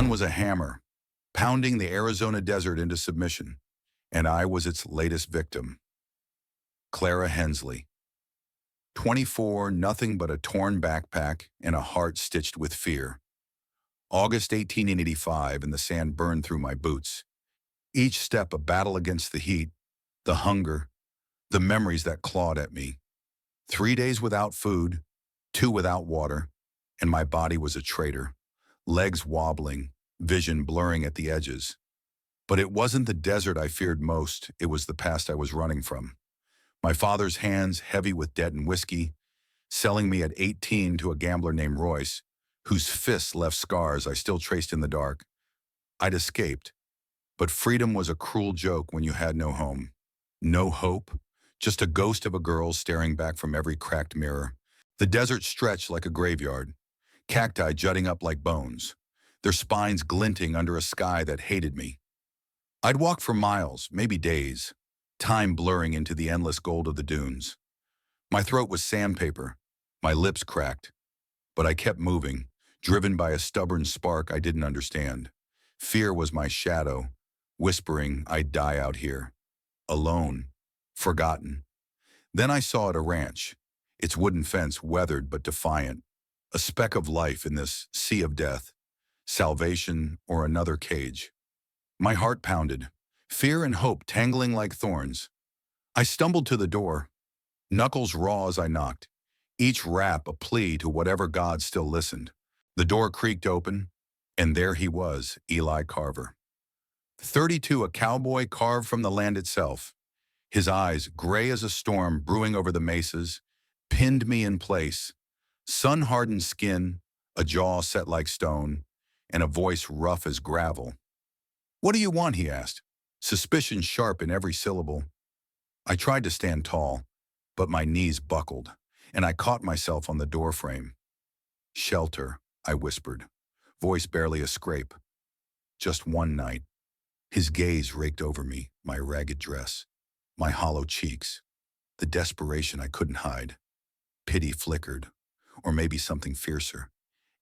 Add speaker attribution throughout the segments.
Speaker 1: sun was a hammer, pounding the Arizona desert into submission, and I was its latest victim. Clara Hensley. 24, nothing but a torn backpack and a heart stitched with fear. August 1885, and the sand burned through my boots. Each step a battle against the heat, the hunger, the memories that clawed at me. 3 days without food, 2 without water, and my body was a traitor, legs wobbling, vision blurring at the edges. But it wasn't the desert I feared most, it was the past I was running from. My father's hands heavy with debt and whiskey, selling me at 18 to a gambler named Royce, whose fists left scars I still traced in the dark. I'd escaped, but freedom was a cruel joke when you had no home. No hope, just a ghost of a girl staring back from every cracked mirror. The desert stretched like a graveyard, cacti jutting up like bones, their spines glinting under a sky that hated me. I'd walk for miles, maybe days, time blurring into the endless gold of the dunes. My throat was sandpaper, my lips cracked, but I kept moving, driven by a stubborn spark I didn't understand. Fear was my shadow, whispering I'd die out here, alone, forgotten. Then I saw it a ranch, its wooden fence weathered but defiant, a speck of life in this sea of death, salvation or another cage. My heart pounded, fear and hope tangling like thorns. I stumbled to the door, knuckles raw as I knocked, each rap a plea to whatever God still listened. The door creaked open, and there he was, Eli Carver. 32, a cowboy carved from the land itself. His eyes, gray as a storm brewing over the mesas, pinned me in place. Sun-hardened skin, a jaw set like stone, and a voice rough as gravel. "What do you want?" he asked, suspicion sharp in every syllable. I tried to stand tall, but my knees buckled, and I caught myself on the doorframe. "Shelter," I whispered, voice barely a scrape. "Just one night." His gaze raked over me, my ragged dress, my hollow cheeks, the desperation I couldn't hide. Pity flickered, or maybe something fiercer,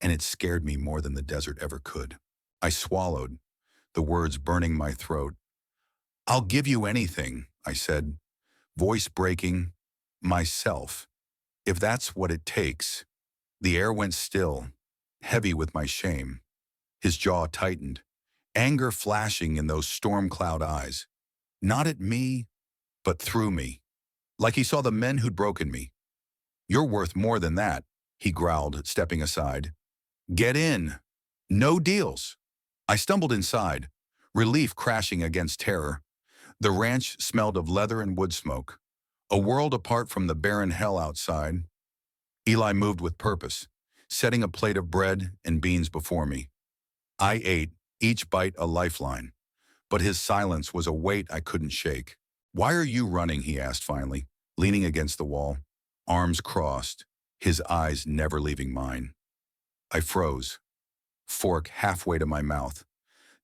Speaker 1: and it scared me more than the desert ever could. I swallowed, the words burning my throat. "I'll give you anything," I said, voice breaking, myself. "If that's what it takes." The air went still, heavy with my shame. His jaw tightened, anger flashing in those storm cloud eyes. Not at me, but through me, like he saw the men who'd broken me. "You're worth more than that," he growled, stepping aside. "Get in. No deals." I stumbled inside, relief crashing against terror. The ranch smelled of leather and wood smoke, a world apart from the barren hell outside. Eli moved with purpose, setting a plate of bread and beans before me. I ate, each bite a lifeline, but his silence was a weight I couldn't shake. "Why are you running?" he asked finally, leaning against the wall, arms crossed, his eyes never leaving mine. I froze, fork halfway to my mouth.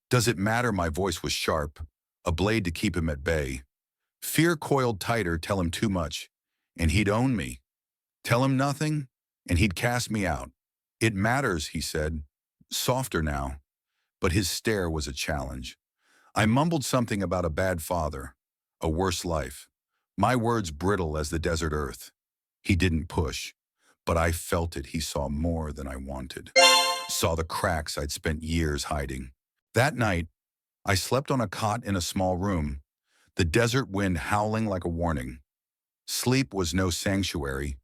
Speaker 1: Does it matter? My voice was sharp, a blade to keep him at bay. Fear coiled tighter, tell him too much, and he'd own me. Tell him nothing, and he'd cast me out. "It matters," he said, softer now, but his stare was a challenge. I mumbled something about a bad father, a worse life, my words brittle as the desert earth. He didn't push, but I felt it. He saw more than I wanted, saw the cracks I'd spent years hiding. That night, I slept on a cot in a small room, the desert wind howling like a warning. Sleep was no sanctuary.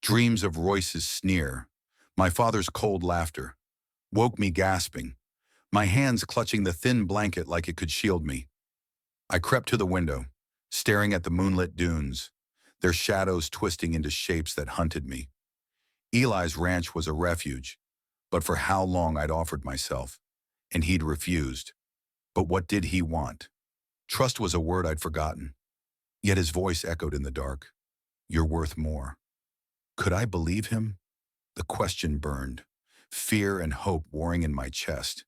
Speaker 1: Dreams of Royce's sneer, my father's cold laughter, woke me gasping, my hands clutching the thin blanket like it could shield me. I crept to the window, staring at the moonlit dunes, their shadows twisting into shapes that hunted me. Eli's ranch was a refuge, but for how long I'd offered myself, and he'd refused. But what did he want? Trust was a word I'd forgotten, yet his voice echoed in the dark. "You're worth more." Could I believe him? The question burned, fear and hope warring in my chest.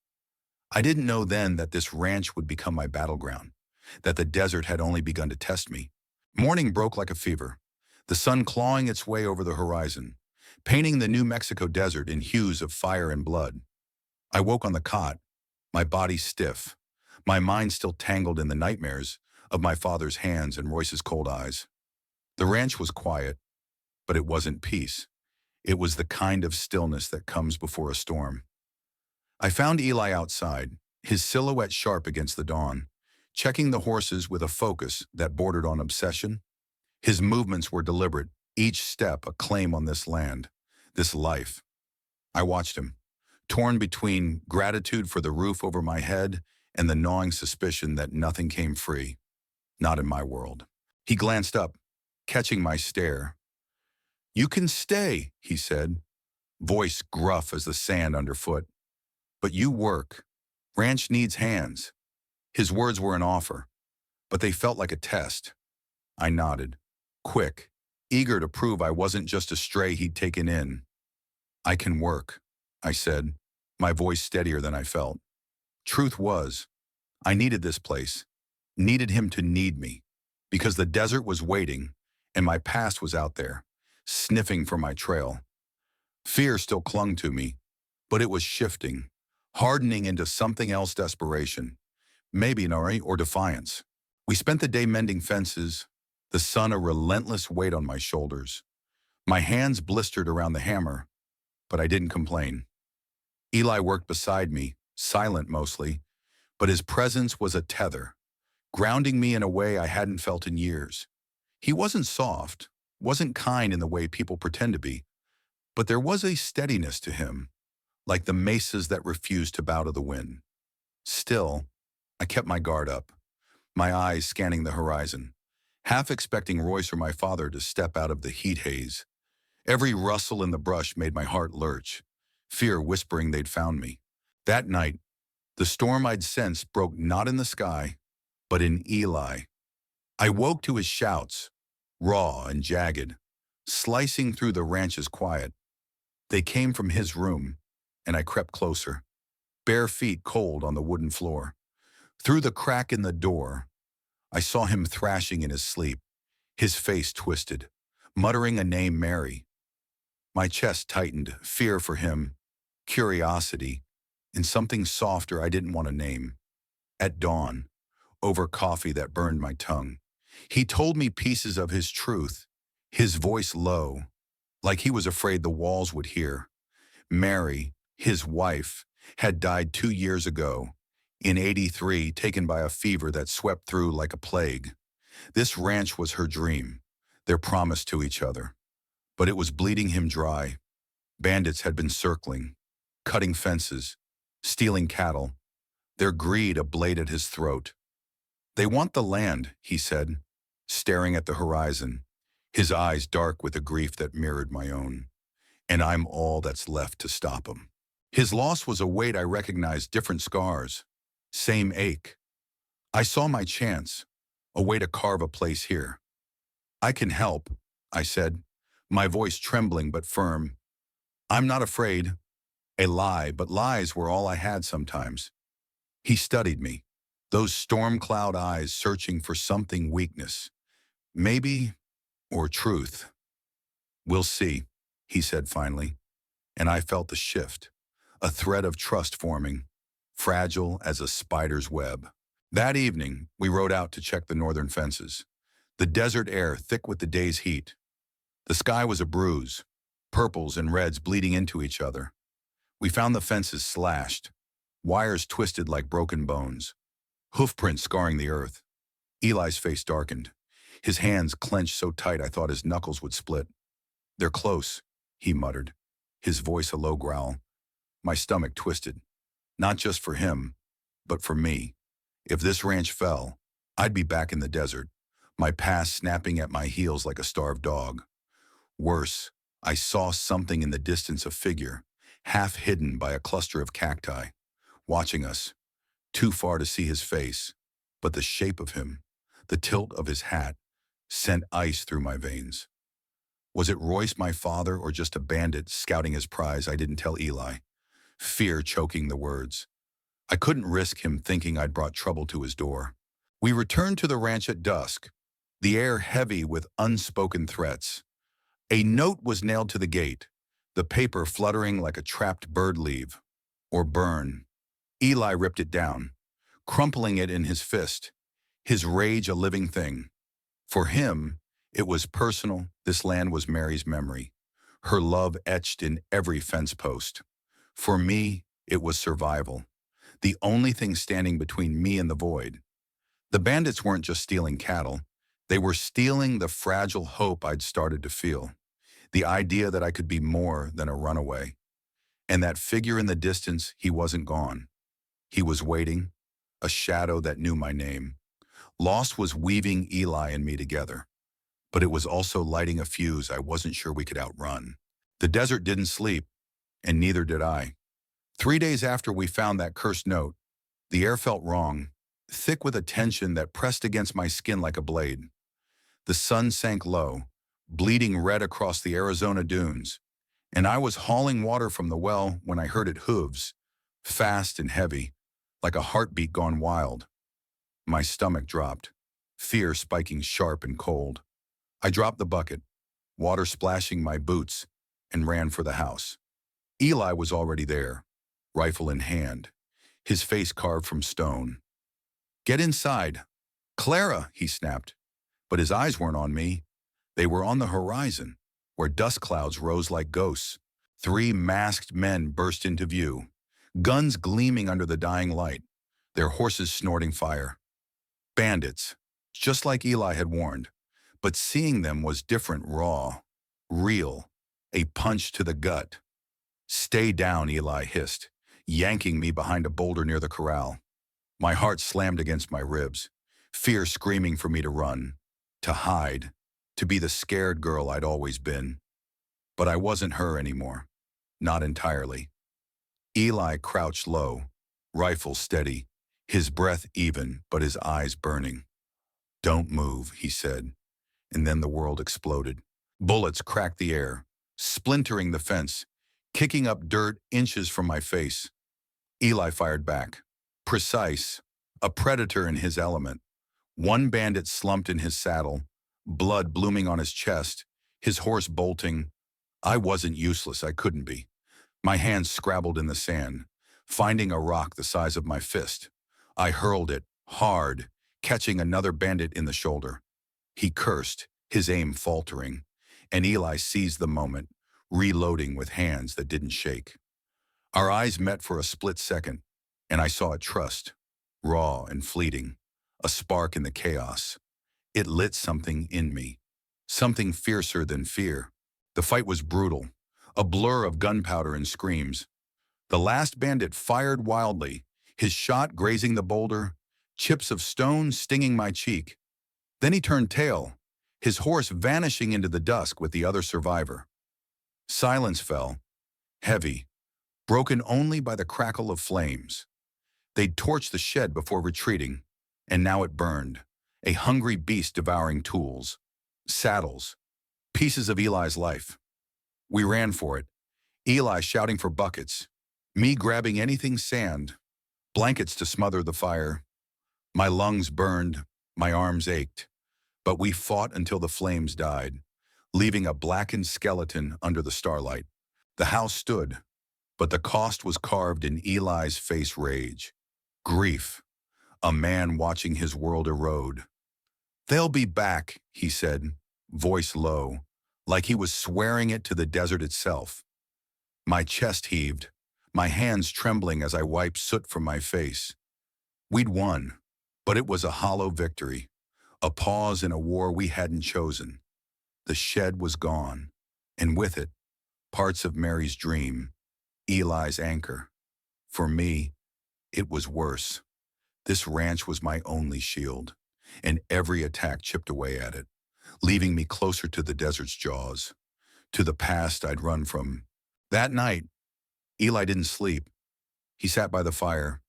Speaker 1: I didn't know then that this ranch would become my battleground, that the desert had only begun to test me. Morning broke like a fever, the sun clawing its way over the horizon, painting the New Mexico desert in hues of fire and blood. I woke on the cot, my body stiff, my mind still tangled in the nightmares of my father's hands and Royce's cold eyes. The ranch was quiet, but it wasn't peace. It was the kind of stillness that comes before a storm. I found Eli outside, his silhouette sharp against the dawn, checking the horses with a focus that bordered on obsession. His movements were deliberate, each step a claim on this land, this life. I watched him, torn between gratitude for the roof over my head and the gnawing suspicion that nothing came free, not in my world. He glanced up, catching my stare. "You can stay," he said, voice gruff as the sand underfoot. "But you work. Ranch needs hands." His words were an offer, but they felt like a test. I nodded, quick, eager to prove I wasn't just a stray he'd taken in. "I can work," I said, my voice steadier than I felt. Truth was, I needed this place, needed him to need me, because the desert was waiting and my past was out there, sniffing for my trail. Fear still clung to me, but it was shifting, hardening into something else: desperation, maybe an or defiance. We spent the day mending fences, the sun a relentless weight on my shoulders. My hands blistered around the hammer, but I didn't complain. Eli worked beside me, silent mostly, but his presence was a tether, grounding me in a way I hadn't felt in years. He wasn't soft, wasn't kind in the way people pretend to be, but there was a steadiness to him, like the mesas that refused to bow to the wind. Still, I kept my guard up, my eyes scanning the horizon, half expecting Royce or my father to step out of the heat haze. Every rustle in the brush made my heart lurch, fear whispering they'd found me. That night, the storm I'd sensed broke not in the sky, but in Eli. I woke to his shouts, raw and jagged, slicing through the ranch's quiet. They came from his room, and I crept closer, bare feet cold on the wooden floor. Through the crack in the door, I saw him thrashing in his sleep, his face twisted, muttering a name: Mary. My chest tightened, fear for him, curiosity, and something softer I didn't want to name. At dawn, over coffee that burned my tongue, he told me pieces of his truth, his voice low, like he was afraid the walls would hear. Mary, his wife, had died 2 years ago, in '83, taken by a fever that swept through like a plague. This ranch was her dream, their promise to each other. But it was bleeding him dry. Bandits had been circling, cutting fences, stealing cattle, their greed a blade at his throat. "They want the land," he said, staring at the horizon, his eyes dark with a grief that mirrored my own. "And I'm all that's left to stop 'em." His loss was a weight I recognized: different scars, same ache. I saw my chance, a way to carve a place here. "I can help," I said, my voice trembling but firm. "I'm not afraid." A lie, but lies were all I had sometimes. He studied me, those storm cloud eyes searching for something: weakness, maybe, or truth. "We'll see," he said finally, and I felt the shift, a thread of trust forming, fragile as a spider's web. That evening, we rode out to check the northern fences, the desert air thick with the day's heat. The sky was a bruise, purples and reds bleeding into each other. We found the fences slashed, wires twisted like broken bones, hoofprints scarring the earth. Eli's face darkened, his hands clenched so tight I thought his knuckles would split. "They're close," he muttered, his voice a low growl. My stomach twisted, not just for him, but for me. If this ranch fell, I'd be back in the desert, my past snapping at my heels like a starved dog. Worse, I saw something in the distance: a figure, half hidden by a cluster of cacti, watching us, too far to see his face, but the shape of him, the tilt of his hat, sent ice through my veins. Was it Royce, my father, or just a bandit scouting his prize? I didn't tell Eli, fear choking the words. I couldn't risk him thinking I'd brought trouble to his door. We returned to the ranch at dusk, the air heavy with unspoken threats. A note was nailed to the gate, the paper fluttering like a trapped bird: leave or burn. Eli ripped it down, crumpling it in his fist, his rage a living thing. For him, it was personal. This land was Mary's memory, her love etched in every fence post. For me, it was survival, the only thing standing between me and the void. The bandits weren't just stealing cattle. They were stealing the fragile hope I'd started to feel, the idea that I could be more than a runaway. And that figure in the distance, he wasn't gone. He was waiting, a shadow that knew my name. Loss was weaving Eli and me together, but it was also lighting a fuse I wasn't sure we could outrun. The desert didn't sleep, and neither did I. 3 days after we found that cursed note, the air felt wrong, thick with a tension that pressed against my skin like a blade. The sun sank low, bleeding red across the Arizona dunes, and I was hauling water from the well when I heard it hooves, fast and heavy, like a heartbeat gone wild. My stomach dropped, fear spiking sharp and cold. I dropped the bucket, water splashing my boots, and ran for the house. Eli was already there, rifle in hand, his face carved from stone. "Get inside." "Clara," he snapped. But his eyes weren't on me. They were on the horizon, where dust clouds rose like ghosts. 3 masked men burst into view, guns gleaming under the dying light, their horses snorting fire. Bandits, just like Eli had warned, but seeing them was different, raw, real, a punch to the gut. "Stay down," Eli hissed, yanking me behind a boulder near the corral. My heart slammed against my ribs, fear screaming for me to run, to hide, to be the scared girl I'd always been. But I wasn't her anymore, not entirely. Eli crouched low, rifle steady, his breath even, but his eyes burning. "Don't move," he said, and then the world exploded. Bullets cracked the air, splintering the fence, kicking up dirt inches from my face. Eli fired back, precise, a predator in his element. One bandit slumped in his saddle, blood blooming on his chest, his horse bolting. I wasn't useless, I couldn't be. My hands scrabbled in the sand, finding a rock the size of my fist. I hurled it, hard, catching another bandit in the shoulder. He cursed, his aim faltering, and Eli seized the moment, reloading with hands that didn't shake. Our eyes met for a split second, and I saw a trust, raw and fleeting, a spark in the chaos. It lit something in me, something fiercer than fear. The fight was brutal, a blur of gunpowder and screams. The last bandit fired wildly, his shot grazing the boulder, chips of stone stinging my cheek. Then he turned tail, his horse vanishing into the dusk with the other survivor. Silence fell, heavy, broken only by the crackle of flames. They'd torched the shed before retreating, and now it burned, a hungry beast devouring tools, saddles, pieces of Eli's life. We ran for it, Eli shouting for buckets, me grabbing anything sand, blankets to smother the fire. My lungs burned, my arms ached, but we fought until the flames died, leaving a blackened skeleton under the starlight. The house stood, but the cost was carved in Eli's face: rage, grief, a man watching his world erode. "They'll be back," he said, voice low, like he was swearing it to the desert itself. My chest heaved, my hands trembling as I wiped soot from my face. We'd won, but it was a hollow victory, a pause in a war we hadn't chosen. The shed was gone, and with it, parts of Mary's dream, Eli's anchor. For me, it was worse. This ranch was my only shield, and every attack chipped away at it, leaving me closer to the desert's jaws, to the past I'd run from. That night, Eli didn't sleep. He sat by the fire,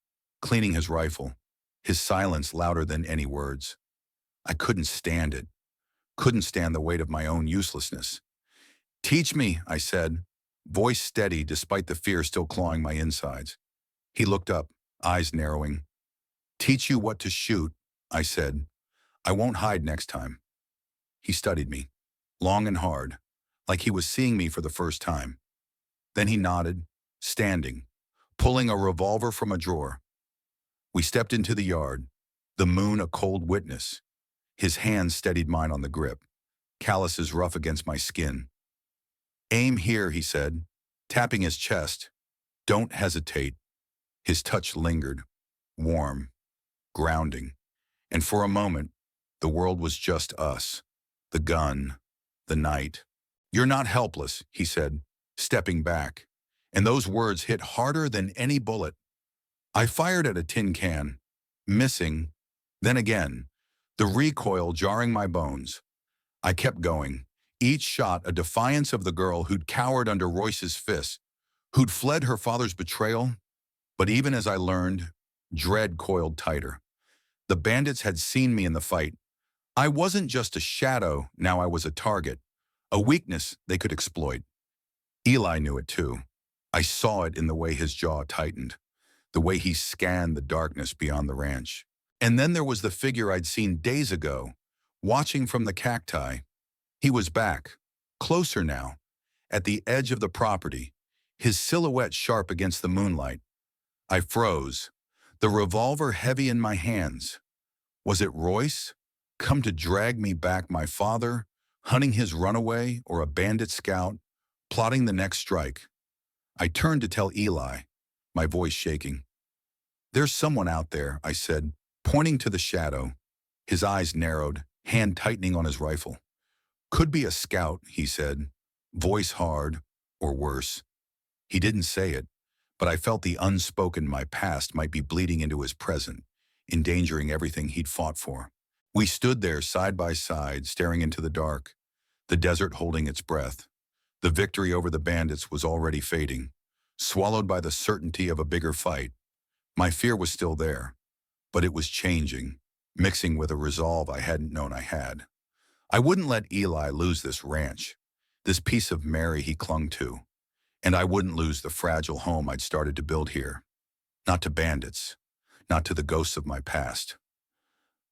Speaker 1: cleaning his rifle, his silence louder than any words. I couldn't stand it, couldn't stand the weight of my own uselessness. "Teach me," I said, voice steady despite the fear still clawing my insides. He looked up, eyes narrowing. "Teach you what to shoot," I said. "I won't hide next time." He studied me, long and hard, like he was seeing me for the first time. Then he nodded, standing, pulling a revolver from a drawer. We stepped into the yard, the moon a cold witness. His hand steadied mine on the grip, calluses rough against my skin. "Aim here," he said, tapping his chest. "Don't hesitate." His touch lingered, warm, grounding, and for a moment, the world was just us, the gun, the night. "You're not helpless," he said, stepping back, and those words hit harder than any bullet. I fired at a tin can, missing, then again, the recoil jarring my bones. I kept going, each shot a defiance of the girl who'd cowered under Royce's fists, who'd fled her father's betrayal. But even as I learned, dread coiled tighter. The bandits had seen me in the fight. I wasn't just a shadow, now I was a target, a weakness they could exploit. Eli knew it too. I saw it in the way his jaw tightened, the way he scanned the darkness beyond the ranch. And then there was the figure I'd seen days ago, watching from the cacti. He was back, closer now, at the edge of the property, his silhouette sharp against the moonlight. I froze, the revolver heavy in my hands. Was it Royce, come to drag me back my father, hunting his runaway, or a bandit scout, plotting the next strike? I turned to tell Eli, my voice shaking. "There's someone out there," I said, pointing to the shadow. His eyes narrowed, hand tightening on his rifle. "Could be a scout," he said, voice hard, or worse. He didn't say it, but I felt the unspoken my past might be bleeding into his present, endangering everything he'd fought for. We stood there side by side, staring into the dark, the desert holding its breath. The victory over the bandits was already fading, swallowed by the certainty of a bigger fight. My fear was still there, but it was changing, mixing with a resolve I hadn't known I had. I wouldn't let Eli lose this ranch, this piece of Mary he clung to, and I wouldn't lose the fragile home I'd started to build here. Not to bandits, not to the ghosts of my past.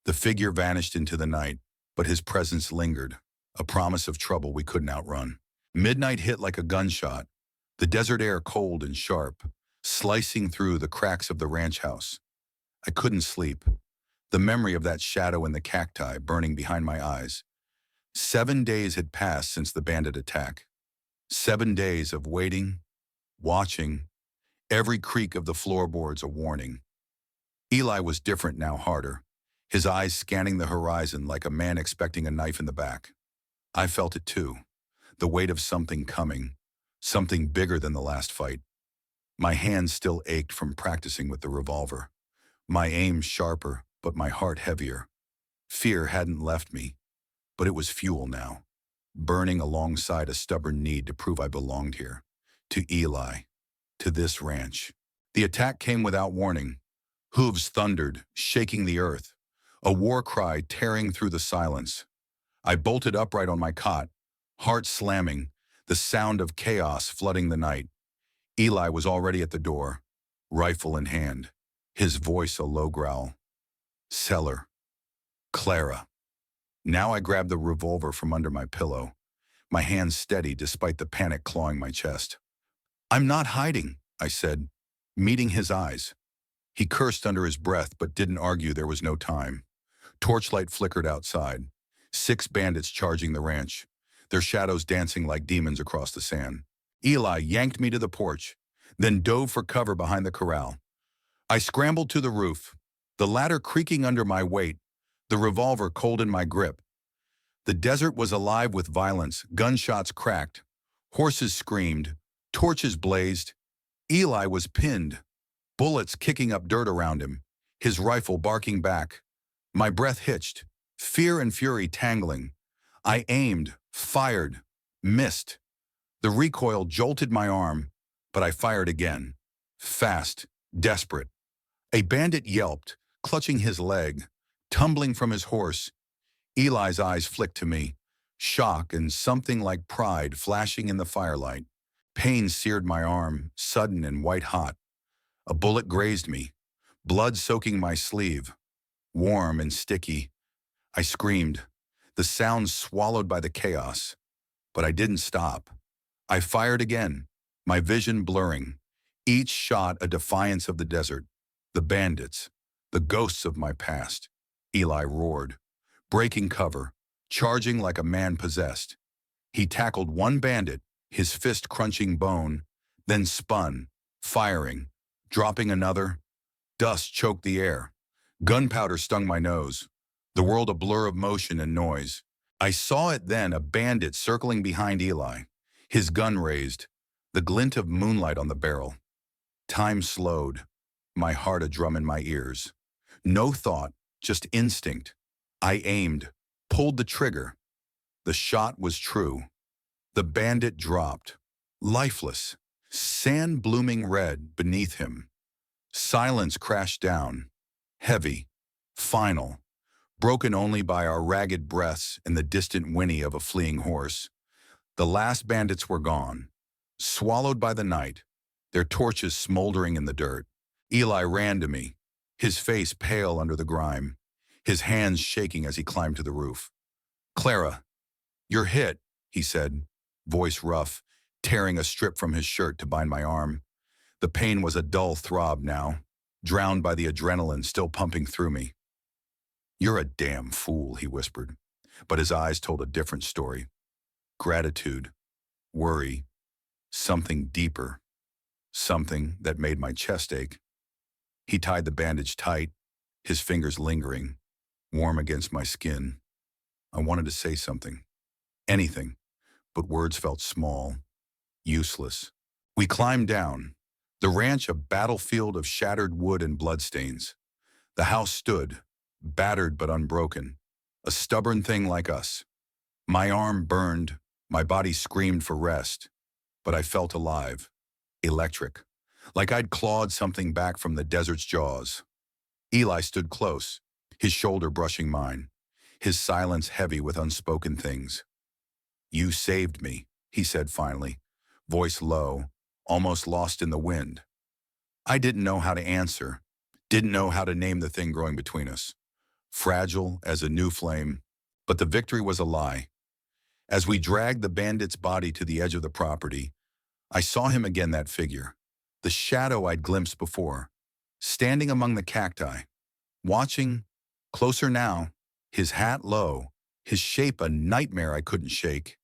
Speaker 1: The figure vanished into the night, but his presence lingered, a promise of trouble we couldn't outrun. Midnight hit like a gunshot, the desert air cold and sharp, slicing through the cracks of the ranch house. I couldn't sleep, the memory of that shadow in the cacti burning behind my eyes. 7 days had passed since the bandit attack. 7 days of waiting, watching, every creak of the floorboards a warning. Eli was different now, harder, his eyes scanning the horizon like a man expecting a knife in the back. I felt it too, the weight of something coming, something bigger than the last fight. My hands still ached from practicing with the revolver, my aim sharper, but my heart heavier. Fear hadn't left me, but it was fuel now, burning alongside a stubborn need to prove I belonged here, to Eli, to this ranch. The attack came without warning. Hooves thundered, shaking the earth, a war cry tearing through the silence. I bolted upright on my cot, heart slamming, the sound of chaos flooding the night. Eli was already at the door, rifle in hand, his voice a low growl. "Cellar. Clara." Now I grabbed the revolver from under my pillow, my hands steady despite the panic clawing my chest. "I'm not hiding," I said, meeting his eyes. He cursed under his breath but didn't argue there was no time. Torchlight flickered outside, 6 bandits charging the ranch, their shadows dancing like demons across the sand. Eli yanked me to the porch, then dove for cover behind the corral. I scrambled to the roof, the ladder creaking under my weight, the revolver cold in my grip. The desert was alive with violence, gunshots cracked, horses screamed, torches blazed. Eli was pinned, bullets kicking up dirt around him, his rifle barking back. My breath hitched, fear and fury tangling. I aimed, fired, missed. The recoil jolted my arm, but I fired again. Fast, desperate. A bandit yelped, clutching his leg, tumbling from his horse. Eli's eyes flicked to me, shock and something like pride flashing in the firelight. Pain seared my arm, sudden and white-hot. A bullet grazed me, blood soaking my sleeve. Warm and sticky. I screamed, the sound swallowed by the chaos. But I didn't stop. I fired again, my vision blurring. Each shot a defiance of the desert, the bandits, the ghosts of my past. Eli roared, breaking cover, charging like a man possessed. He tackled one bandit, his fist crunching bone, then spun, firing, dropping another. Dust choked the air. Gunpowder stung my nose, the world a blur of motion and noise. I saw it then, a bandit circling behind Eli, his gun raised, the glint of moonlight on the barrel. Time slowed, my heart a drum in my ears. No thought, just instinct. I aimed, pulled the trigger. The shot was true. The bandit dropped, lifeless, sand blooming red beneath him. Silence crashed down, heavy, final, broken only by our ragged breaths and the distant whinny of a fleeing horse. The last bandits were gone, swallowed by the night, their torches smoldering in the dirt. Eli ran to me, his face pale under the grime, his hands shaking as he climbed to the roof. "Clara, you're hit," he said, voice rough, tearing a strip from his shirt to bind my arm. The pain was a dull throb now, drowned by the adrenaline still pumping through me. "You're a damn fool," he whispered, but his eyes told a different story. Gratitude, worry, something deeper, something that made my chest ache. He tied the bandage tight, his fingers lingering, warm against my skin. I wanted to say something, anything, but words felt small, useless. We climbed down, the ranch a battlefield of shattered wood and bloodstains. The house stood, battered but unbroken, a stubborn thing like us. My arm burned, my body screamed for rest, but I felt alive, electric, like I'd clawed something back from the desert's jaws. Eli stood close, his shoulder brushing mine, his silence heavy with unspoken things. "You saved me," he said finally, voice low, almost lost in the wind. I didn't know how to answer, didn't know how to name the thing growing between us. Fragile as a new flame, but the victory was a lie. As we dragged the bandit's body to the edge of the property, I saw him again, that figure, the shadow I'd glimpsed before, standing among the cacti, watching, closer now, his hat low, his shape a nightmare I couldn't shake.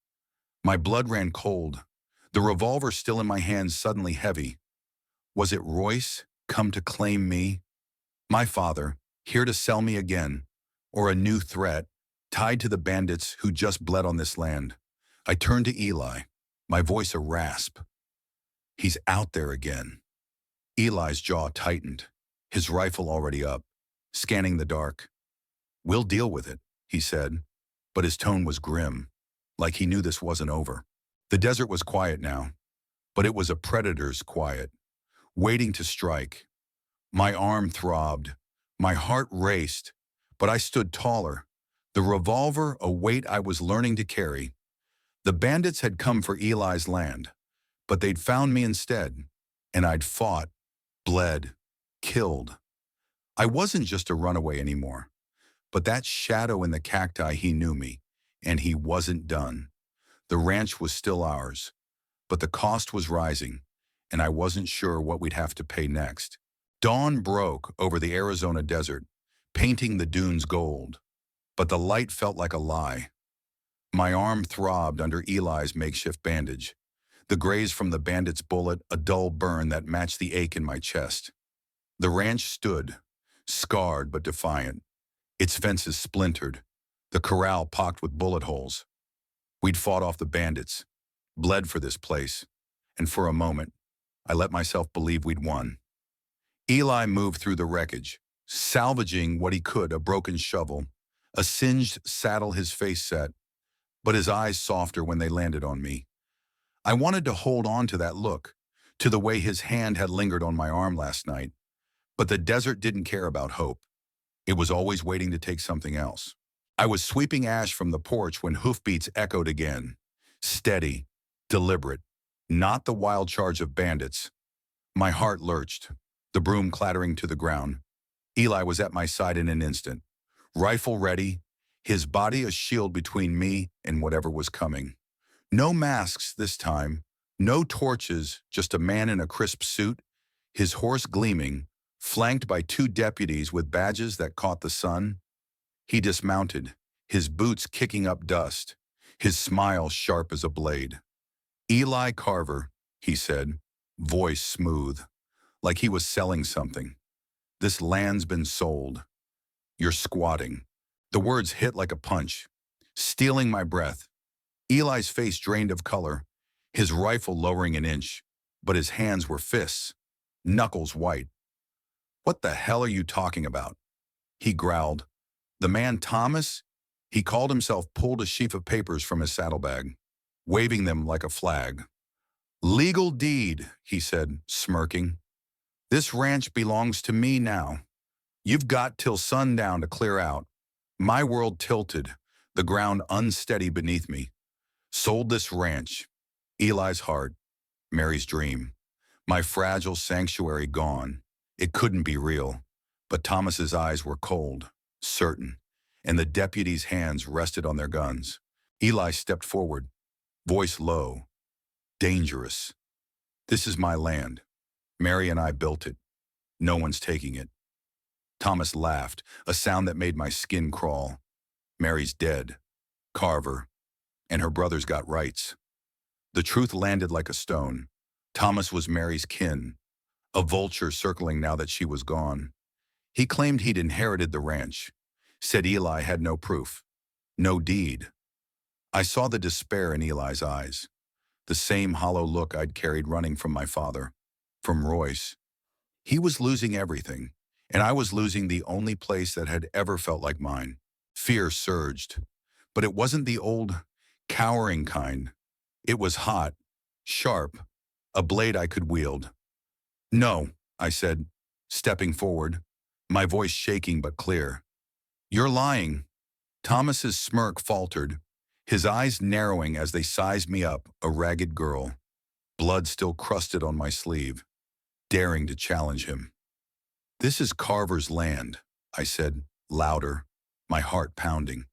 Speaker 1: My blood ran cold, the revolver still in my hands suddenly heavy. Was it Royce, come to claim me? My father, here to sell me again, or a new threat, tied to the bandits who just bled on this land? I turned to Eli, my voice a rasp. "He's out there again." Eli's jaw tightened, his rifle already up, scanning the dark. "We'll deal with it," he said, but his tone was grim, like he knew this wasn't over. The desert was quiet now, but it was a predator's quiet, waiting to strike. My arm throbbed, my heart raced, but I stood taller, the revolver a weight I was learning to carry. The bandits had come for Eli's land, but they'd found me instead, and I'd fought, bled, killed. I wasn't just a runaway anymore, but that shadow in the cacti, he knew me, and he wasn't done. The ranch was still ours, but the cost was rising, and I wasn't sure what we'd have to pay next. Dawn broke over the Arizona desert, painting the dunes gold, but the light felt like a lie. My arm throbbed under Eli's makeshift bandage, the graze from the bandit's bullet a dull burn that matched the ache in my chest. The ranch stood, scarred but defiant, its fences splintered, the corral pocked with bullet holes. We'd fought off the bandits, bled for this place, and for a moment, I let myself believe we'd won. Eli moved through the wreckage, salvaging what he could, a broken shovel, a singed saddle, his face set, but his eyes softer when they landed on me. I wanted to hold on to that look, to the way his hand had lingered on my arm last night, but the desert didn't care about hope. It was always waiting to take something else. I was sweeping ash from the porch when hoofbeats echoed again, steady, deliberate, not the wild charge of bandits. My heart lurched, the broom clattering to the ground. Eli was at my side in an instant, rifle ready, his body a shield between me and whatever was coming. No masks this time, no torches, just a man in a crisp suit, his horse gleaming, flanked by two deputies with badges that caught the sun. He dismounted, his boots kicking up dust, his smile sharp as a blade. "Eli Carver," he said, voice smooth, like he was selling something. "This land's been sold. You're squatting." The words hit like a punch, stealing my breath. Eli's face drained of color, his rifle lowering an inch, but his hands were fists, knuckles white. "What the hell are you talking about?" he growled. "The man Thomas?" He called himself, pulled a sheaf of papers from his saddlebag, waving them like a flag. "Legal deed," he said, smirking. "This ranch belongs to me now. You've got till sundown to clear out." My world tilted, the ground unsteady beneath me. Sold this ranch. Eli's heart, Mary's dream. My fragile sanctuary gone. It couldn't be real. But Thomas's eyes were cold, certain, and the deputies' hands rested on their guns. Eli stepped forward, voice low, dangerous. "This is my land. Mary and I built it. No one's taking it." Thomas laughed, a sound that made my skin crawl. "Mary's dead. Carver. And her brothers got rights." The truth landed like a stone. Thomas was Mary's kin, a vulture circling now that she was gone. He claimed he'd inherited the ranch, said Eli had no proof, no deed. I saw the despair in Eli's eyes, the same hollow look I'd carried running from my father, from Royce. He was losing everything, and I was losing the only place that had ever felt like mine. Fear surged, but it wasn't the old, cowering kind. It was hot, sharp, a blade I could wield. "No," I said, stepping forward, my voice shaking but clear. "You're lying." Thomas's smirk faltered, his eyes narrowing as they sized me up, a ragged girl, blood still crusted on my sleeve, daring to challenge him. "This is Carver's land," I said, louder, my heart pounding.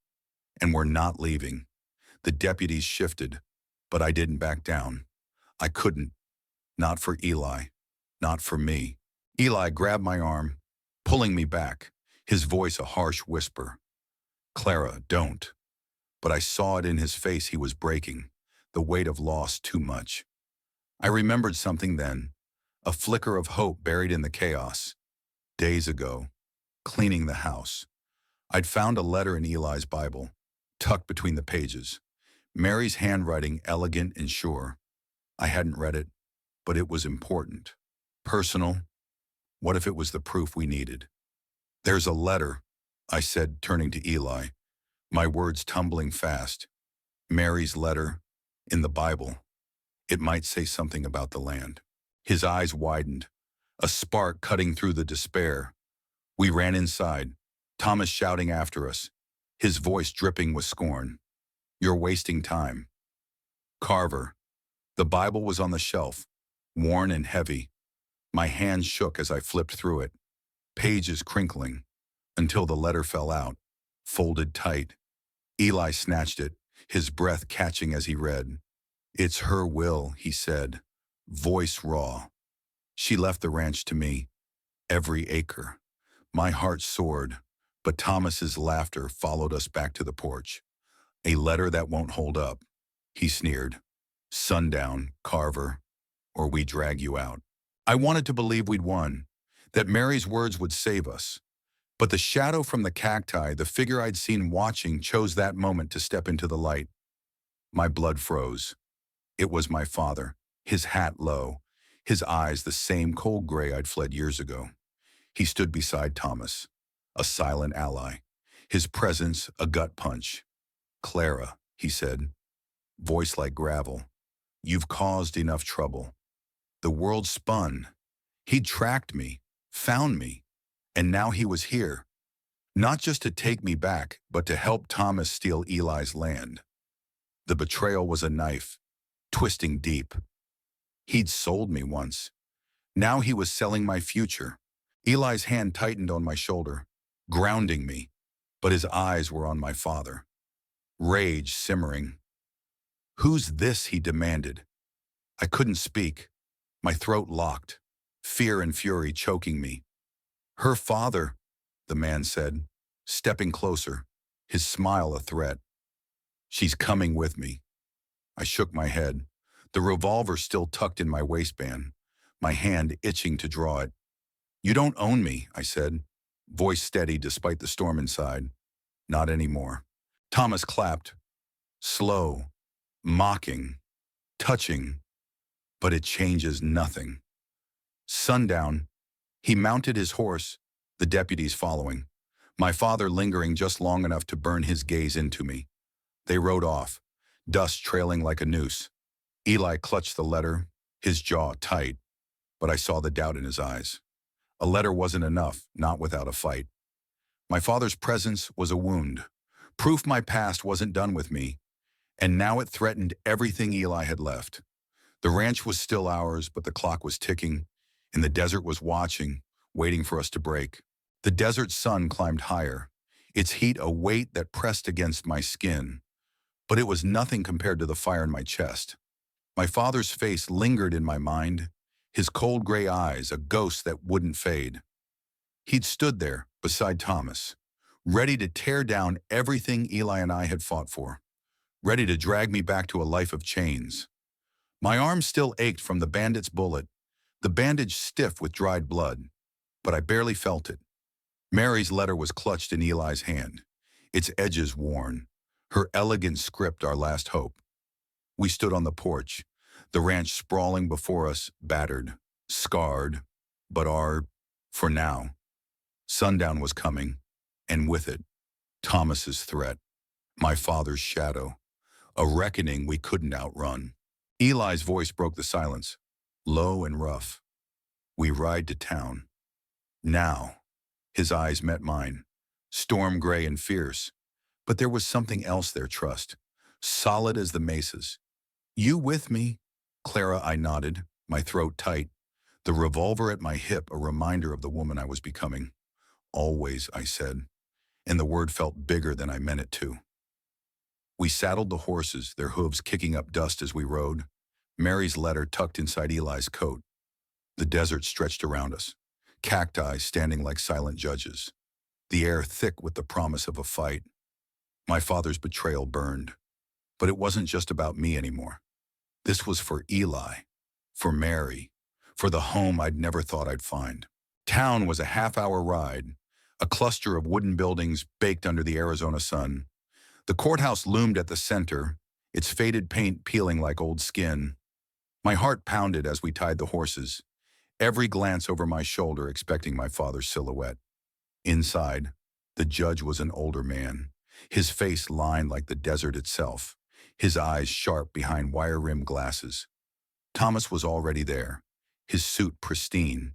Speaker 1: "And we're not leaving." The deputies shifted, but I didn't back down. I couldn't. Not for Eli. Not for me. Eli grabbed my arm, pulling me back, his voice a harsh whisper. "Clara, don't." But I saw it in his face. He was breaking, the weight of loss too much. I remembered something then, a flicker of hope buried in the chaos. Days ago, cleaning the house, I'd found a letter in Eli's Bible, tucked between the pages. Mary's handwriting elegant and sure. I hadn't read it, but it was important. Personal. What if it was the proof we needed? "There's a letter," I said, turning to Eli, my words tumbling fast. "Mary's letter, in the Bible. It might say something about the land." His eyes widened, a spark cutting through the despair. We ran inside, Thomas shouting after us, his voice dripping with scorn. "You're wasting time." Carver. The Bible was on the shelf, worn and heavy. My hands shook as I flipped through it, pages crinkling, until the letter fell out, folded tight. Eli snatched it, his breath catching as he read. "It's her will," he said, voice raw. "She left the ranch to me, every acre." My heart soared, but Thomas's laughter followed us back to the porch. "A letter that won't hold up," he sneered. "Sundown, Carver, or we drag you out." I wanted to believe we'd won, that Mary's words would save us. But the shadow from the cacti, the figure I'd seen watching, chose that moment to step into the light. My blood froze. It was my father, his hat low, his eyes the same cold gray I'd fled years ago. He stood beside Thomas, a silent ally, his presence a gut punch. "Clara," he said, voice like gravel, "you've caused enough trouble." The world spun. He'd tracked me, found me, and now he was here. Not just to take me back, but to help Thomas steal Eli's land. The betrayal was a knife, twisting deep. He'd sold me once. Now he was selling my future. Eli's hand tightened on my shoulder, grounding me, but his eyes were on my father. Rage simmering. "Who's this?" he demanded. I couldn't speak. My throat locked. fear and fury choking me. Her father, the man said, stepping closer, his smile a threat. She's coming with me. I shook my head, the revolver still tucked in my waistband, my hand itching to draw it. You don't own me, I said, voice steady despite the storm inside. Not anymore. Thomas clapped, slow, mocking, touching, but it changes nothing. Sundown, he mounted his horse, the deputies following, my father lingering just long enough to burn his gaze into me. They rode off, dust trailing like a noose. Eli clutched the letter, his jaw tight, but I saw the doubt in his eyes. A letter wasn't enough, not without a fight. My father's presence was a wound, proof my past wasn't done with me, and now it threatened everything Eli had left. The ranch was still ours, but the clock was ticking, and the desert was watching, waiting for us to break. The desert sun climbed higher, its heat a weight that pressed against my skin, but it was nothing compared to the fire in my chest. My father's face lingered in my mind, his cold gray eyes a ghost that wouldn't fade. He'd stood there, beside Thomas, ready to tear down everything Eli and I had fought for, ready to drag me back to a life of chains. My arm still ached from the bandit's bullet, the bandage stiff with dried blood, but I barely felt it. Mary's letter was clutched in Eli's hand, its edges worn, her elegant script our last hope. We stood on the porch, the ranch sprawling before us, battered, scarred, but for now. Sundown was coming, and with it, Thomas's threat, my father's shadow, a reckoning we couldn't outrun. Eli's voice broke the silence, low and rough. We ride to town. Now, his eyes met mine, storm gray and fierce, but there was something else there, trust, solid as the mesas. You with me? Clara, I nodded, my throat tight, the revolver at my hip a reminder of the woman I was becoming. Always, I said, and the word felt bigger than I meant it to. We saddled the horses, their hooves kicking up dust as we rode, Mary's letter tucked inside Eli's coat. The desert stretched around us, cacti standing like silent judges, the air thick with the promise of a fight. My father's betrayal burned, but it wasn't just about me anymore. This was for Eli, for Mary, for the home I'd never thought I'd find. Town was a half-hour ride, a cluster of wooden buildings baked under the Arizona sun. The courthouse loomed at the center, its faded paint peeling like old skin. My heart pounded as we tied the horses, every glance over my shoulder expecting my father's silhouette. Inside, the judge was an older man, his face lined like the desert itself, his eyes sharp behind wire-rimmed glasses. Thomas was already there, his suit pristine,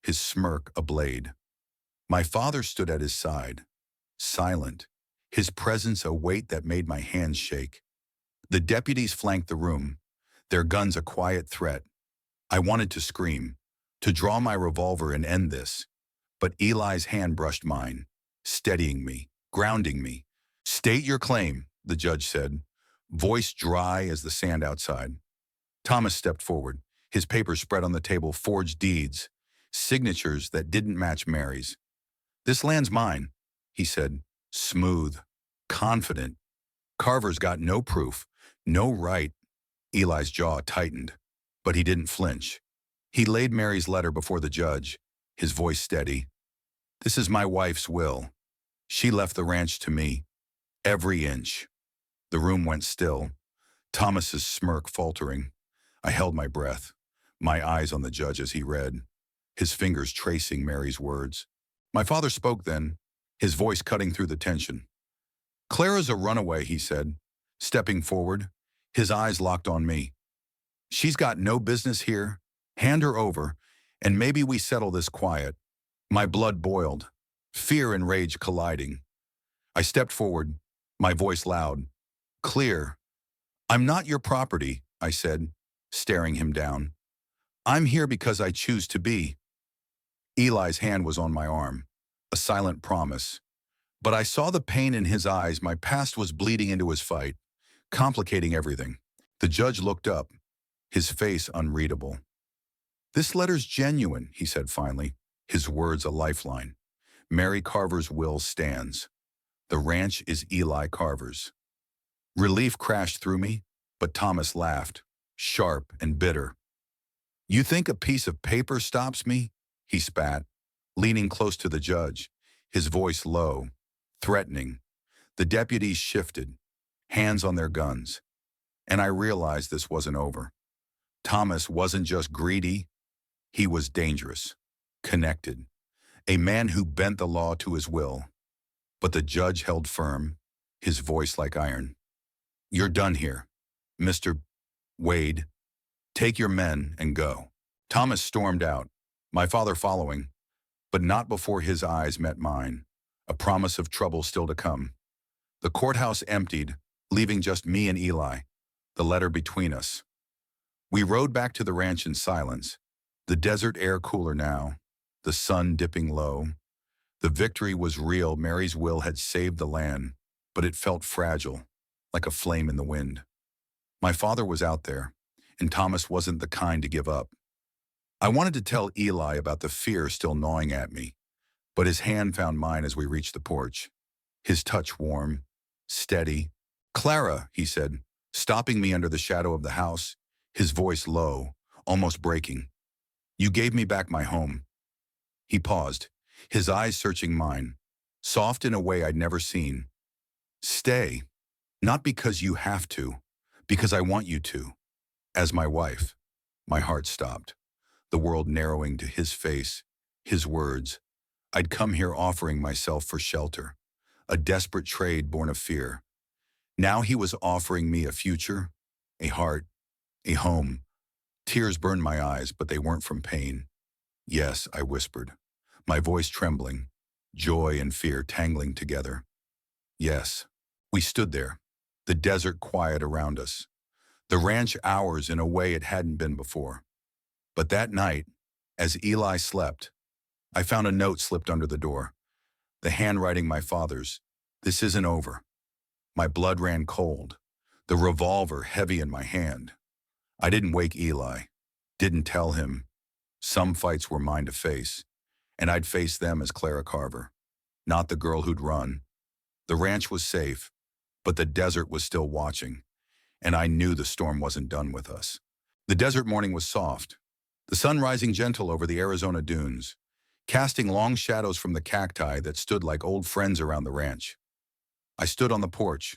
Speaker 1: his smirk a blade. My father stood at his side, silent, his presence a weight that made my hands shake. The deputies flanked the room, their guns a quiet threat. I wanted to scream, to draw my revolver and end this, but Eli's hand brushed mine, steadying me, grounding me. State your claim, the judge said, voice dry as the sand outside. Thomas stepped forward, his papers spread on the table, forged deeds, signatures that didn't match Mary's. This land's mine, he said, smooth, confident. Carver's got no proof, no right. Eli's jaw tightened, but he didn't flinch. He laid Mary's letter before the judge, his voice steady. This is my wife's will. She left the ranch to me, every inch. The room went still, Thomas's smirk faltering. I held my breath, my eyes on the judge as he read, his fingers tracing Mary's words. My father spoke then, his voice cutting through the tension. Clara's a runaway, he said, stepping forward, his eyes locked on me. She's got no business here. Hand her over, and maybe we settle this quiet. My blood boiled, fear and rage colliding. I stepped forward, my voice loud, clear. I'm not your property, I said, staring him down. I'm here because I choose to be. Eli's hand was on my arm, a silent promise. But I saw the pain in his eyes. My past was bleeding into his fight, complicating everything. The judge looked up, his face unreadable. "This letter's genuine," he said finally, his words a lifeline. "Mary Carver's will stands. The ranch is Eli Carver's." Relief crashed through me, but Thomas laughed, sharp and bitter. "You think a piece of paper stops me?" he spat, leaning close to the judge, his voice low, threatening. The deputies shifted, hands on their guns, and I realized this wasn't over. Thomas wasn't just greedy, he was dangerous, connected, a man who bent the law to his will. But the judge held firm, his voice like iron. "You're done here, Mr. Wade. Take your men and go." Thomas stormed out, my father following, but not before his eyes met mine, a promise of trouble still to come. The courthouse emptied, leaving just me and Eli, the letter between us. We rode back to the ranch in silence, the desert air cooler now, the sun dipping low. The victory was real. Mary's will had saved the land, but it felt fragile, like a flame in the wind. My father was out there, and Thomas wasn't the kind to give up. I wanted to tell Eli about the fear still gnawing at me, but his hand found mine as we reached the porch. His touch warm, steady. "Clara," he said, stopping me under the shadow of the house, his voice low, almost breaking. "You gave me back my home." He paused, his eyes searching mine, soft in a way I'd never seen. "Stay, not because you have to, because I want you to." As my wife, my heart stopped, the world narrowing to his face, his words. I'd come here offering myself for shelter, a desperate trade born of fear. Now he was offering me a future, a heart, a home. Tears burned my eyes, but they weren't from pain. "Yes," I whispered, my voice trembling, joy and fear tangling together. "Yes." We stood there, the desert quiet around us, the ranch ours in a way it hadn't been before. But that night, as Eli slept, I found a note slipped under the door, the handwriting my father's. "This isn't over." My blood ran cold, the revolver heavy in my hand. I didn't wake Eli, didn't tell him. Some fights were mine to face, and I'd face them as Clara Carver, not the girl who'd run. The ranch was safe, but the desert was still watching, and I knew the storm wasn't done with us. The desert morning was soft, the sun rising gentle over the Arizona dunes, casting long shadows from the cacti that stood like old friends around the ranch. I stood on the porch,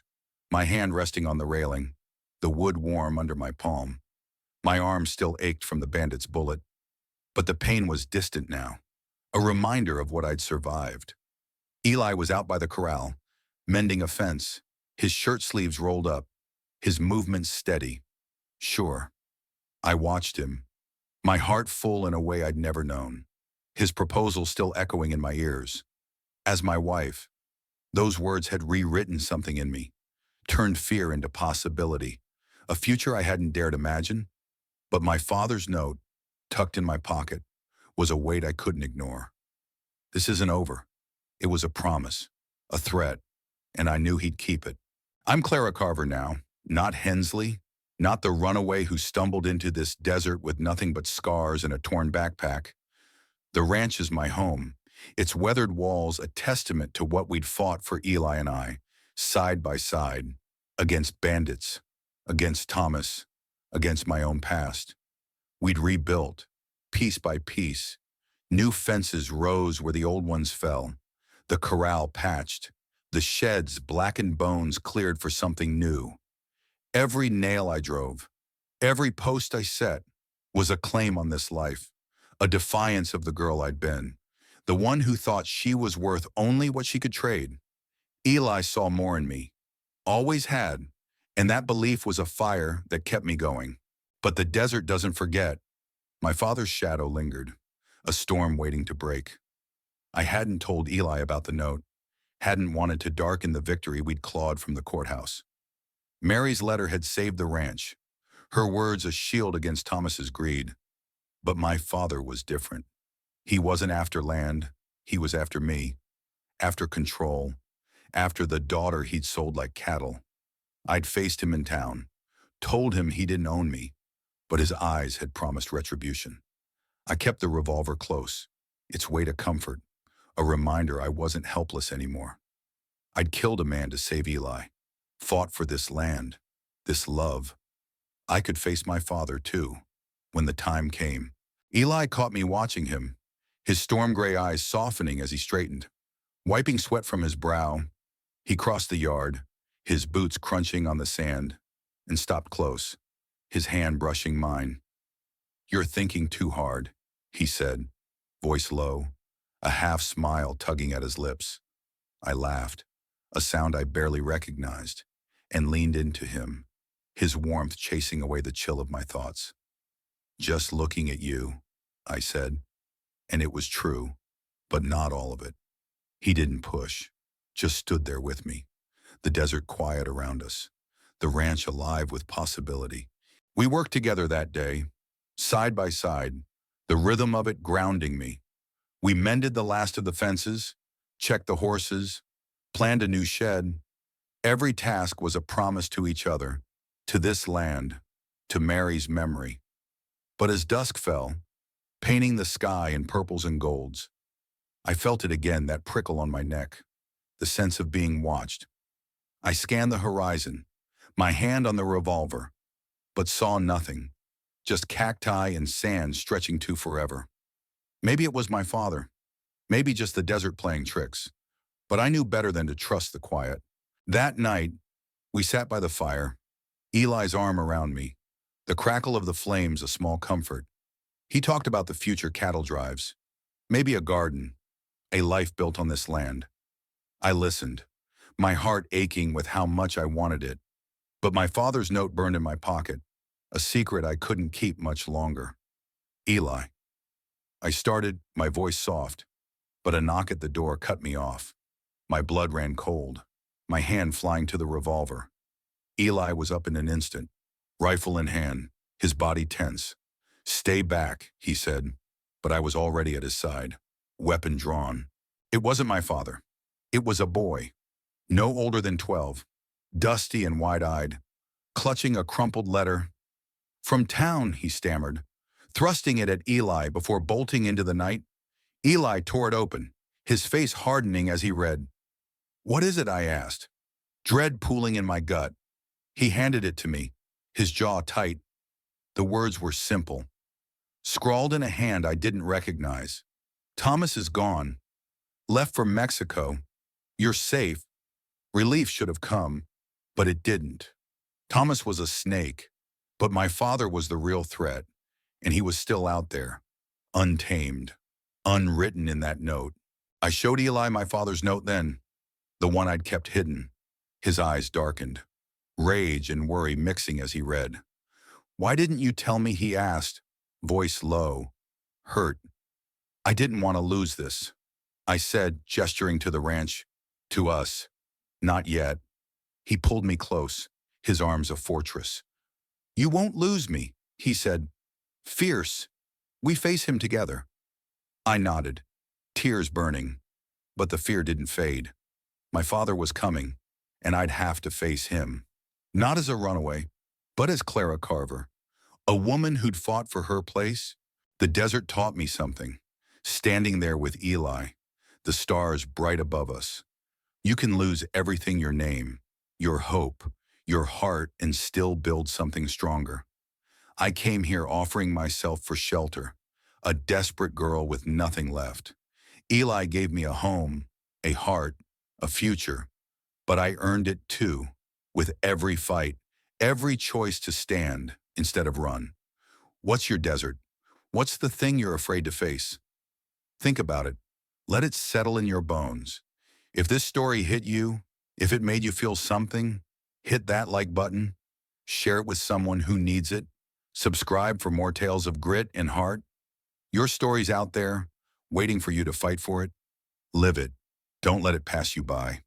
Speaker 1: my hand resting on the railing, the wood warm under my palm. My arm still ached from the bandit's bullet, but the pain was distant now, a reminder of what I'd survived. Eli was out by the corral, mending a fence, his shirt sleeves rolled up, his movements steady. Sure. I watched him, my heart full in a way I'd never known, his proposal still echoing in my ears. As my wife, those words had rewritten something in me, turned fear into possibility, a future I hadn't dared imagine. But my father's note, tucked in my pocket, was a weight I couldn't ignore. This isn't over. It was a promise, a threat, and I knew he'd keep it. I'm Clara Carver now, not Hensley, not the runaway who stumbled into this desert with nothing but scars and a torn backpack. The ranch is my home, its weathered walls a testament to what we'd fought for Eli and I, side by side, against bandits, against Thomas, against my own past. We'd rebuilt, piece by piece. New fences rose where the old ones fell, the corral patched, the sheds blackened bones cleared for something new. Every nail I drove, every post I set, was a claim on this life, a defiance of the girl I'd been, the one who thought she was worth only what she could trade. Eli saw more in me, always had, and that belief was a fire that kept me going. But the desert doesn't forget. My father's shadow lingered, a storm waiting to break. I hadn't told Eli about the note, hadn't wanted to darken the victory we'd clawed from the courthouse. Mary's letter had saved the ranch, her words a shield against Thomas's greed. But my father was different. He wasn't after land, he was after me, after control, after the daughter he'd sold like cattle. I'd faced him in town, told him he didn't own me, but his eyes had promised retribution. I kept the revolver close, its weight a comfort, a reminder I wasn't helpless anymore. I'd killed a man to save Eli, fought for this land, this love. I could face my father, too, when the time came. Eli caught me watching him, his storm gray eyes softening as he straightened. Wiping sweat from his brow, he crossed the yard, his boots crunching on the sand, and stopped close, his hand brushing mine. "You're thinking too hard," he said, voice low, a half smile tugging at his lips. I laughed, a sound I barely recognized, and leaned into him, his warmth chasing away the chill of my thoughts. "Just looking at you," I said, and it was true, but not all of it. He didn't push, just stood there with me, the desert quiet around us, the ranch alive with possibility. We worked together that day, side by side, the rhythm of it grounding me. We mended the last of the fences, checked the horses, planned a new shed. Every task was a promise to each other, to this land, to Mary's memory. But as dusk fell, painting the sky in purples and golds, I felt it again, that prickle on my neck, the sense of being watched. I scanned the horizon, my hand on the revolver, but saw nothing, just cacti and sand stretching to forever. Maybe it was my father, maybe just the desert playing tricks, but I knew better than to trust the quiet. That night, we sat by the fire, Eli's arm around me, the crackle of the flames a small comfort. He talked about the future cattle drives, maybe a garden, a life built on this land. I listened, my heart aching with how much I wanted it. But my father's note burned in my pocket, a secret I couldn't keep much longer. "Eli." I started, my voice soft, but a knock at the door cut me off. My blood ran cold, my hand flying to the revolver. Eli was up in an instant, rifle in hand, his body tense. "Stay back," he said, but I was already at his side, weapon drawn. It wasn't my father. It was a boy, no older than 12, dusty and wide-eyed, clutching a crumpled letter. "From town," he stammered, thrusting it at Eli before bolting into the night. Eli tore it open, his face hardening as he read. "What is it?" I asked, dread pooling in my gut. He handed it to me, his jaw tight. The words were simple, scrawled in a hand I didn't recognize. "Thomas is gone. Left for Mexico. You're safe." Relief should have come, but it didn't. Thomas was a snake, but my father was the real threat, and he was still out there, untamed, unwritten in that note. I showed Eli my father's note then, the one I'd kept hidden. His eyes darkened, rage and worry mixing as he read. "Why didn't you tell me?" he asked, voice low, hurt. "I didn't want to lose this," I said, gesturing to the ranch. "To us. Not yet." He pulled me close, his arms a fortress. "You won't lose me," he said, fierce. "We face him together." I nodded, tears burning, but the fear didn't fade. My father was coming, and I'd have to face him. Not as a runaway, but as Clara Carver, a woman who'd fought for her place. The desert taught me something, standing there with Eli, the stars bright above us. You can lose everything, your name, your hope, your heart, and still build something stronger. I came here offering myself for shelter, a desperate girl with nothing left. Eli gave me a home, a heart, a future, but I earned it too, with every fight, every choice to stand instead of run. What's your desert? What's the thing you're afraid to face? Think about it. Let it settle in your bones. If this story hit you, if it made you feel something, hit that like button, share it with someone who needs it, subscribe for more tales of grit and heart. Your story's out there, waiting for you to fight for it. Live it. Don't let it pass you by.